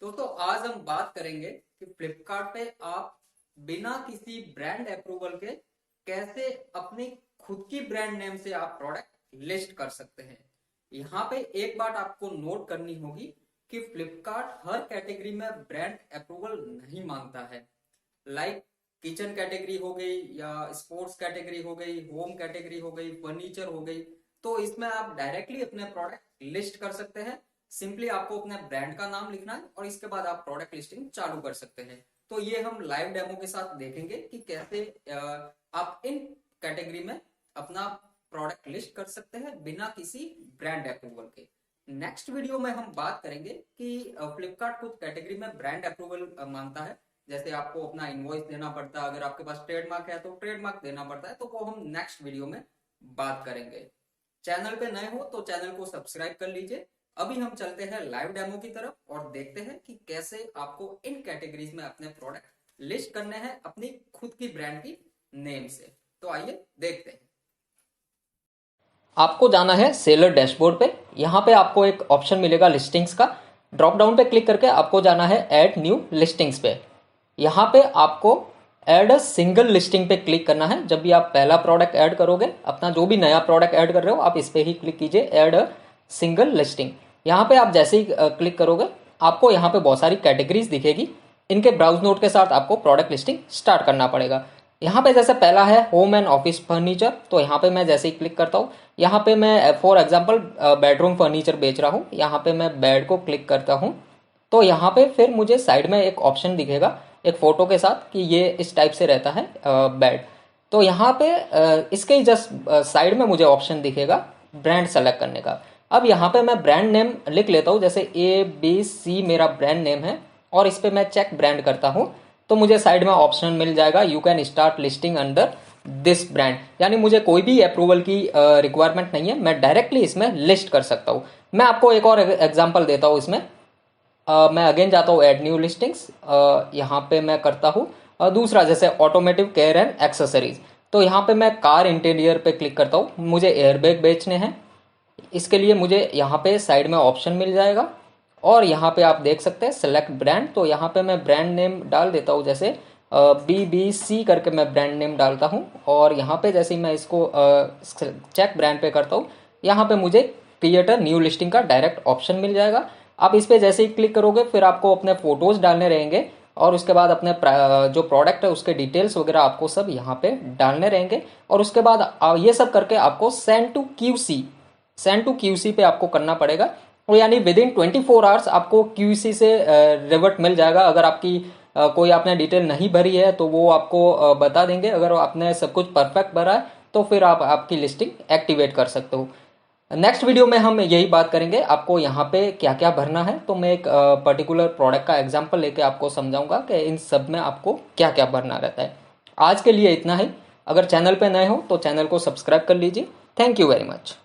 दोस्तों आज हम बात करेंगे कि फ्लिपकार्ट पे आप बिना किसी ब्रांड अप्रूवल के कैसे अपनी खुद की ब्रांड नेम से आप प्रोडक्ट लिस्ट कर सकते हैं। यहाँ पे एक बात आपको नोट करनी होगी कि फ्लिपकार्ट हर कैटेगरी में ब्रांड अप्रूवल नहीं मांगता है। लाइक किचन कैटेगरी हो गई या स्पोर्ट्स कैटेगरी हो गई, होम कैटेगरी हो गई, फर्नीचर हो गई, तो इसमें आप डायरेक्टली अपने प्रोडक्ट लिस्ट कर सकते हैं। सिंपली आपको अपने ब्रांड का नाम लिखना है और इसके बाद आप प्रोडक्ट लिस्टिंग चालू कर सकते हैं। तो ये हम लाइव डेमो के साथ देखेंगे कि कैसे आप इन कैटेगरी में अपना प्रोडक्ट लिस्ट कर सकते हैं बिना किसी ब्रांड अप्रूवल के। नेक्स्ट वीडियो में हम बात करेंगे कि फ्लिपकार्ट कुछ कैटेगरी में ब्रांड अप्रूवल मांगता है, जैसे आपको अपना इनवॉइस देना पड़ता है, अगर आपके पास ट्रेडमार्क है तो ट्रेडमार्क देना पड़ता है, तो वो हम नेक्स्ट वीडियो में बात करेंगे। चैनल पे नए हो तो चैनल को सब्सक्राइब कर लीजिए। अभी हम चलते हैं लाइव डेमो की तरफ और देखते हैं कि कैसे आपको इन कैटेगरीज में अपने प्रोडक्ट लिस्ट करने हैं अपनी खुद की ब्रांड की नेम से। तो आइए देखते हैं। आपको जाना है सेलर डैशबोर्ड पे। यहाँ पे आपको एक ऑप्शन मिलेगा लिस्टिंग्स का। ड्रॉप डाउन पे क्लिक करके आपको जाना है ऐड न्यू लिस्टिंग्स पे। यहाँ पे आपको ऐड अ सिंगल लिस्टिंग पे क्लिक करना है। जब भी आप पहला प्रोडक्ट ऐड करोगे, अपना जो भी नया प्रोडक्ट ऐड कर रहे हो, आप इस पे ही क्लिक कीजिए ऐड अ सिंगल लिस्टिंग। यहाँ पे आप जैसे ही क्लिक करोगे आपको यहाँ पे बहुत सारी कैटेगरीज दिखेगी। इनके ब्राउज नोट के साथ आपको प्रोडक्ट लिस्टिंग स्टार्ट करना पड़ेगा। यहाँ पे जैसे पहला है होम एंड ऑफिस फर्नीचर, तो यहाँ पे मैं जैसे ही क्लिक करता हूँ, यहाँ पे मैं फॉर एग्जांपल बेडरूम फर्नीचर बेच रहा हूँ। यहाँ पे मैं बेड को क्लिक करता हूँ तो यहाँ पे फिर मुझे साइड में एक ऑप्शन दिखेगा एक फोटो के साथ कि ये इस टाइप से रहता है बेड। तो यहाँ पे इसके जस्ट साइड में मुझे ऑप्शन दिखेगा ब्रांड सेलेक्ट करने का। अब यहाँ पे मैं ब्रांड नेम लिख लेता हूँ, जैसे ABC मेरा ब्रांड नेम है और इस पे मैं चेक ब्रांड करता हूँ तो मुझे साइड में ऑप्शन मिल जाएगा you can start listing under this brand. यानी मुझे कोई भी अप्रूवल की रिक्वायरमेंट नहीं है, मैं डायरेक्टली इसमें लिस्ट कर सकता हूँ। मैं आपको एक और एग्जांपल देता हूँ इसमें। मैं अगेन जाता हूँ ऐड न्यू लिस्टिंग्स। यहाँ पे मैं करता हूँ दूसरा जैसे ऑटोमेटिव केयर एंड एक्सेसरीज। तो यहाँ पे मैं कार इंटीरियर पे क्लिक करता हूँ। मुझे एयरबैग बेचने हैं, इसके लिए मुझे यहाँ पे साइड में ऑप्शन मिल जाएगा और यहाँ पे आप देख सकते हैं सेलेक्ट ब्रांड। तो यहाँ पे मैं ब्रांड नेम डाल देता हूँ, जैसे BBC करके मैं ब्रांड नेम डालता हूँ और यहाँ पे जैसे ही मैं इसको चेक ब्रांड पे करता हूँ, यहाँ पे मुझे क्रिएट अ न्यू लिस्टिंग का डायरेक्ट ऑप्शन मिल जाएगा। आप इस पे जैसे ही क्लिक करोगे फिर आपको अपने फोटोज डालने रहेंगे और उसके बाद अपने जो प्रोडक्ट है उसके डिटेल्स वगैरह आपको सब यहाँ पे डालने रहेंगे और उसके बाद ये सब करके आपको सेंड टू QC पे आपको करना पड़ेगा। और यानी विद इन 24 आवर्स आपको QC से रिवर्ट मिल जाएगा। अगर आपकी कोई आपने डिटेल नहीं भरी है तो वो आपको बता देंगे। अगर आपने सब कुछ परफेक्ट भरा है तो फिर आप आपकी लिस्टिंग एक्टिवेट कर सकते हो। नेक्स्ट वीडियो में हम यही बात करेंगे आपको यहाँ पे क्या क्या भरना है। तो मैं एक पर्टिकुलर प्रोडक्ट का एग्जांपल लेके आपको समझाऊंगा कि इन सब में आपको क्या क्या भरना रहता है। आज के लिए इतना ही। अगर चैनल पे नए हो तो चैनल को सब्सक्राइब कर लीजिए। Thank you very much.